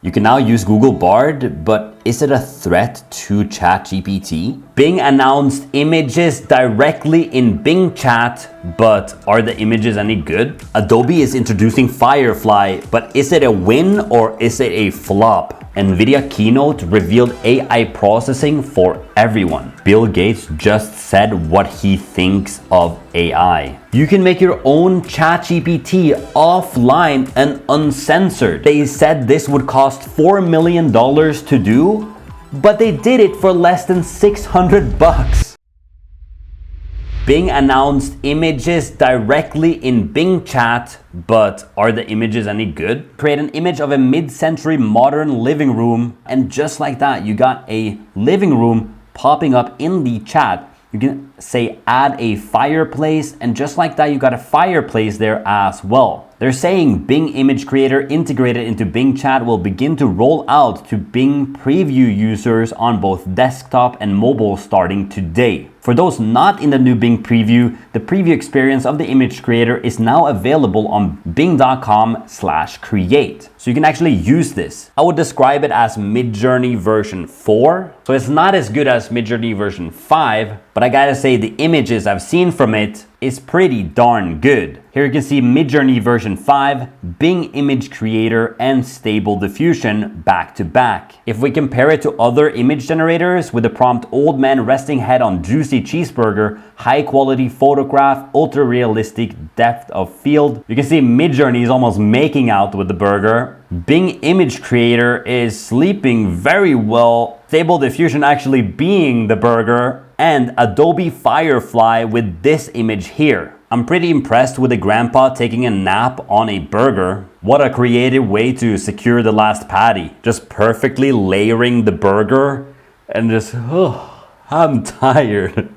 You can now use Google BARD, but is it a threat to ChatGPT? Bing announced images directly in Bing Chat, but are the images any good? Adobe is introducing Firefly, but is it a win or is it a flop? NVIDIA keynote revealed AI processing for everyone. Bill Gates just said what he thinks of AI. You can make your own ChatGPT offline and uncensored. They said this would cost $4 million to do, but they did it for less than 600 bucks. Bing announced images directly in Bing Chat, but are the images any good? Create an image of a mid-century modern living room, and just like that, you got a living room popping up in the chat. You can say add a fireplace, and just like that, you got a fireplace there as well. They're saying Bing Image Creator integrated into Bing Chat will begin to roll out to Bing Preview users on both desktop and mobile starting today. For those not in the new Bing Preview, the preview experience of the Image Creator is now available on bing.com/create. So you can actually use this. I would describe it as Midjourney version 4. So it's not as good as Midjourney version 5, but I gotta say the images I've seen from it is pretty darn good. Here you can see Midjourney version 5, Bing Image Creator, and Stable Diffusion back to back. If we compare it to other image generators with the prompt old man resting head on juicy cheeseburger, high quality photograph, ultra realistic depth of field, you can see Midjourney is almost making out with the burger. Bing Image Creator is sleeping very well, Stable Diffusion actually being the burger, and Adobe Firefly with this image here. I'm pretty impressed with the grandpa taking a nap on a burger. What a creative way to secure the last patty. Just perfectly layering the burger and just, I'm tired.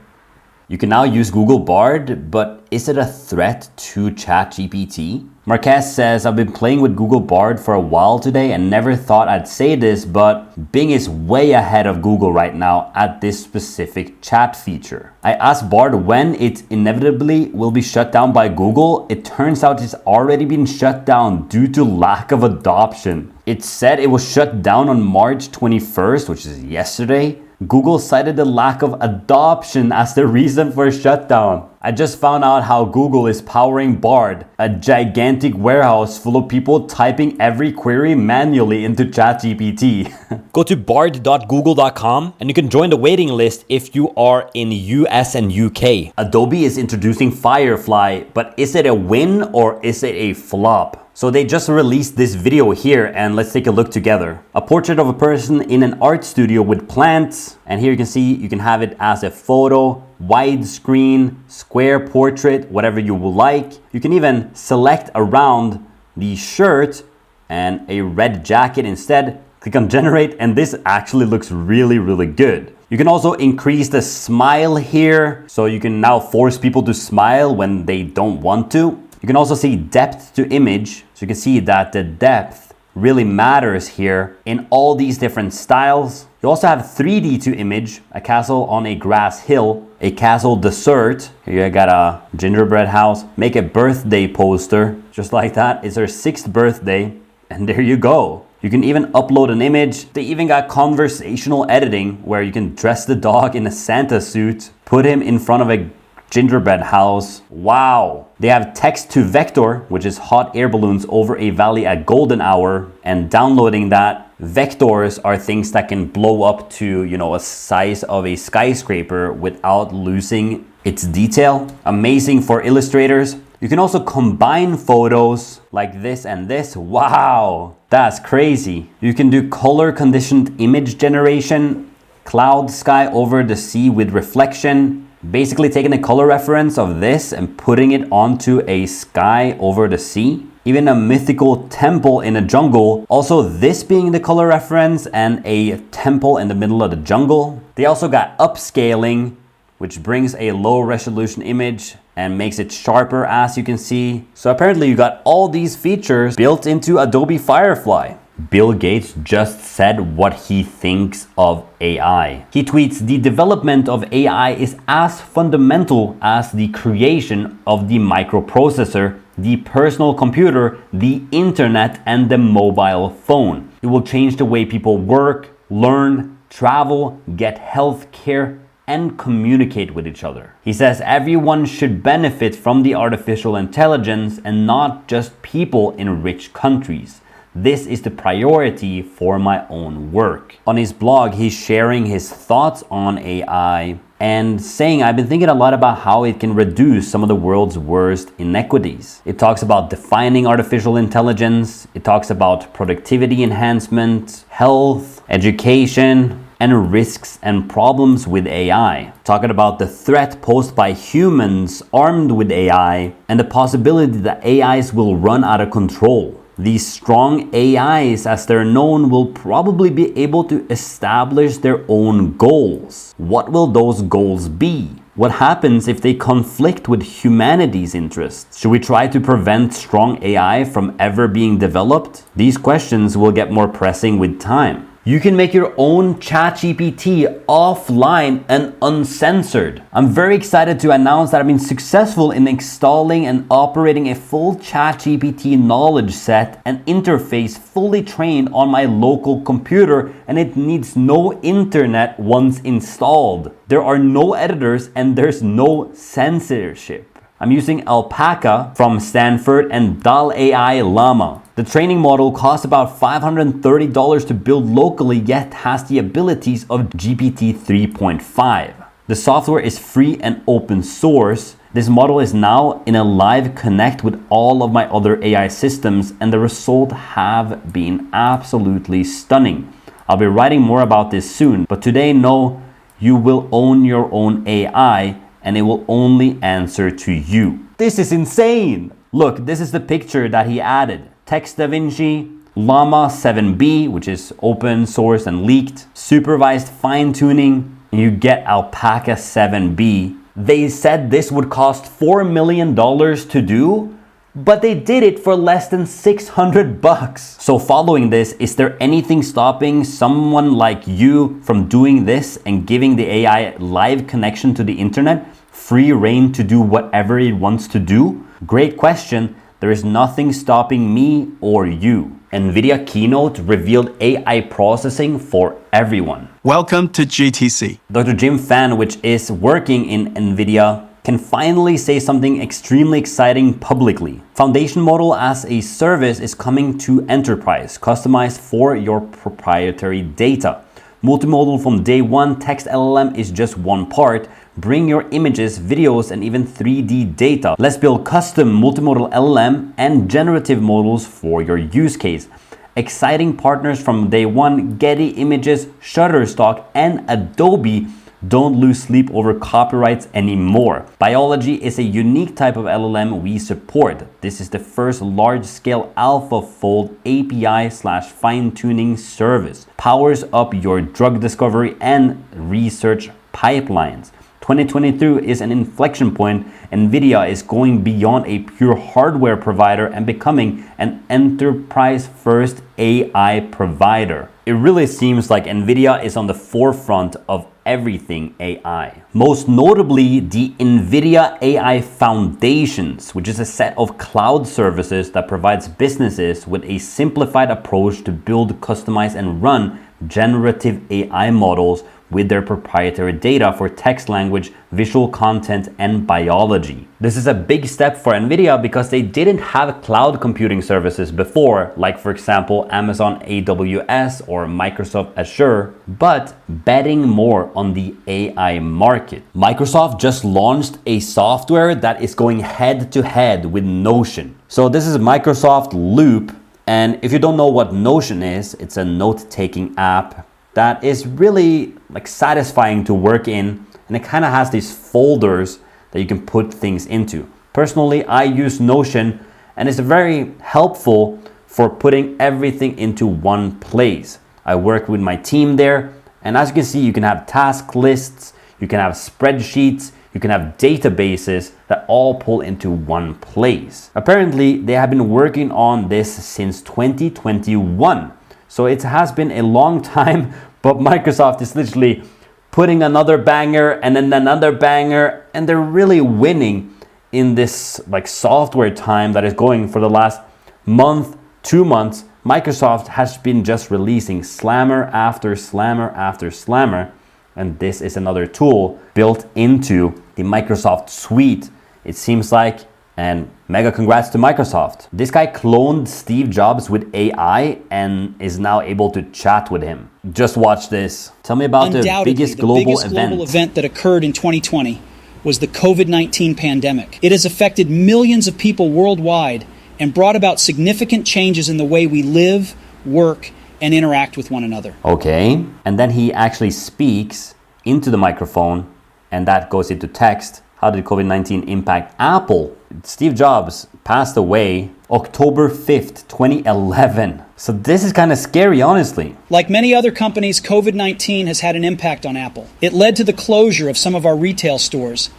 You can now use Google BARD, but is it a threat to ChatGPT? Marquez says, I've been playing with Google BARD for a while today and never thought I'd say this, but Bing is way ahead of Google right now at this specific chat feature. I asked BARD when it inevitably will be shut down by Google. It turns out it's already been shut down due to lack of adoption. It said it was shut down on March 21st, which is yesterday. Google cited the lack of adoption as the reason for a shutdown. I just found out how Google is powering BARD, a gigantic warehouse full of people typing every query manually into ChatGPT. Go to bard.google.com and you can join the waiting list if you are in US and UK. Adobe is introducing Firefly, but is it a win or is it a flop? So they just released this video here and let's take a look together. A portrait of a person in an art studio with plants. And here you can see you can have it as a photo, widescreen, square portrait, whatever you would like. You can even select around the shirt and a red jacket instead. Click on generate and this actually looks really, really good. You can also increase the smile here. So you can now force people to smile when they don't want to. You can also see depth to image. So you can see that the depth really matters here in all these different styles. You also have 3D to image, a castle on a grass hill, a castle dessert. Here you got a gingerbread house. Make a birthday poster, just like that. It's her 6th birthday, and there you go. You can even upload an image. They even got conversational editing where you can dress the dog in a Santa suit, put him in front of a gingerbread house. Wow. They have text to vector, which is hot air balloons over a valley at golden hour, and downloading that. Vectors are things that can blow up to, a size of a skyscraper without losing its detail. Amazing for illustrators. You can also combine photos like this and this. Wow, that's crazy. You can do color conditioned image generation, cloud sky over the sea with reflection. Basically taking a color reference of this and putting it onto a sky over the sea. Even a mythical temple in a jungle. Also this being the color reference and a temple in the middle of the jungle. They also got upscaling, which brings a low resolution image and makes it sharper, as you can see. So apparently you got all these features built into Adobe Firefly. Bill Gates just said what he thinks of AI. He tweets, "The development of AI is as fundamental as the creation of the microprocessor, the personal computer, the internet, and the mobile phone. It will change the way people work, learn, travel, get health care, and communicate with each other. He says everyone should benefit from the artificial intelligence and not just people in rich countries. This is the priority for my own work. On his blog, he's sharing his thoughts on AI and saying, I've been thinking a lot about how it can reduce some of the world's worst inequities. It talks about defining artificial intelligence. It talks about productivity enhancement, health, education, and risks and problems with AI. Talking about the threat posed by humans armed with AI and the possibility that AIs will run out of control. These strong AIs, as they're known, will probably be able to establish their own goals. What will those goals be? What happens if they conflict with humanity's interests? Should we try to prevent strong AI from ever being developed? These questions will get more pressing with time. You can make your own ChatGPT offline and uncensored. I'm very excited to announce that I've been successful in installing and operating a full ChatGPT knowledge set and interface fully trained on my local computer, and it needs no internet once installed. There are no editors and there's no censorship. I'm using Alpaca from Stanford and DAL AI Llama. The training model costs about $530 to build locally, yet has the abilities of GPT 3.5. The software is free and open source. This model is now in a live connect with all of my other AI systems, and the results have been absolutely stunning. I'll be writing more about this soon, but today know you will own your own AI and it will only answer to you. This is insane! Look, this is the picture that he added. Text DaVinci, Llama 7B, which is open source and leaked, supervised fine-tuning, and you get Alpaca 7B. They said this would cost $4 million to do, but they did it for less than $600. So following this, is there anything stopping someone like you from doing this and giving the AI live connection to the internet, free reign to do whatever it wants to do? Great question. There is nothing stopping me or you. NVIDIA keynote revealed AI processing for everyone. Welcome to GTC. Dr. Jim Fan, which is working in NVIDIA, can finally say something extremely exciting publicly. Foundation model as a service is coming to enterprise, customized for your proprietary data. Multimodal from day one, text LLM is just one part. Bring your images, videos, and even 3D data. Let's build custom multimodal LLM and generative models for your use case. Exciting partners from day one: Getty Images, Shutterstock, and Adobe. Don't lose sleep over copyrights anymore. Biology is a unique type of LLM we support. This is the first large-scale AlphaFold API/fine-tuning service. Powers up your drug discovery and research pipelines. 2022 is an inflection point. NVIDIA is going beyond a pure hardware provider and becoming an enterprise-first AI provider. It really seems like NVIDIA is on the forefront of everything AI. Most notably, the NVIDIA AI Foundations, which is a set of cloud services that provides businesses with a simplified approach to build, customize, and run generative AI models with their proprietary data for text, language, visual content, and biology. This is a big step for NVIDIA because they didn't have cloud computing services before, like for example, Amazon AWS or Microsoft Azure, but betting more on the AI market. Microsoft just launched a software that is going head to head with Notion. So this is Microsoft Loop, and if you don't know what Notion is, it's a note-taking app that is really like satisfying to work in, and it kind of has these folders that you can put things into. Personally, I use Notion, and it's very helpful for putting everything into one place. I work with my team there, and as you can see, you can have task lists, you can have spreadsheets, you can have databases that all pull into one place. Apparently, they have been working on this since 2021. So it has been a long time, but Microsoft is literally putting another banger and then another banger, and they're really winning in this like software time that is going for the last month, 2 months, Microsoft has been just releasing slammer after slammer after slammer, and this is another tool built into the Microsoft suite, it seems like, and mega congrats to Microsoft. This guy cloned Steve Jobs with AI and is now able to chat with him. Just watch this. Tell me about the biggest global event that occurred in 2020 was the COVID-19 pandemic. It has affected millions of people worldwide and brought about significant changes in the way we live, work, and interact with one another. Okay, and then he actually speaks into the microphone and that goes into text. How did COVID-19 impact Apple? Steve Jobs passed away October 5th, 2011. So this is kind of scary, honestly. Like many other companies, COVID-19 has had an impact on Apple. It led to the closure of some of our retail stores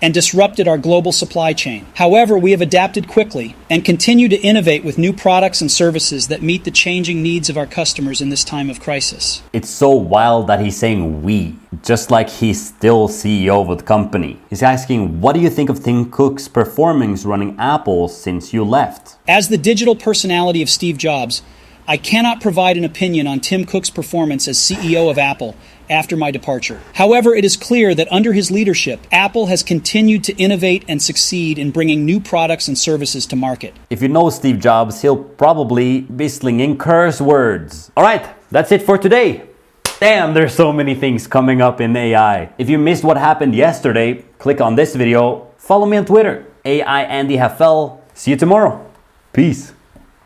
and disrupted our global supply chain. However, we have adapted quickly and continue to innovate with new products and services that meet the changing needs of our customers in this time of crisis. It's so wild that he's saying we, just like he's still CEO of the company. He's asking, what do you think of Tim Cook's performance running Apple since you left? As the digital personality of Steve Jobs, I cannot provide an opinion on Tim Cook's performance as CEO of Apple after my departure. However, it is clear that under his leadership, Apple has continued to innovate and succeed in bringing new products and services to market. If you know Steve Jobs, he'll probably be slinging curse words. All right, that's it for today. Damn, there's so many things coming up in AI. If you missed what happened yesterday, click on this video. Follow me on Twitter, AIAndyHFL. See you tomorrow. Peace.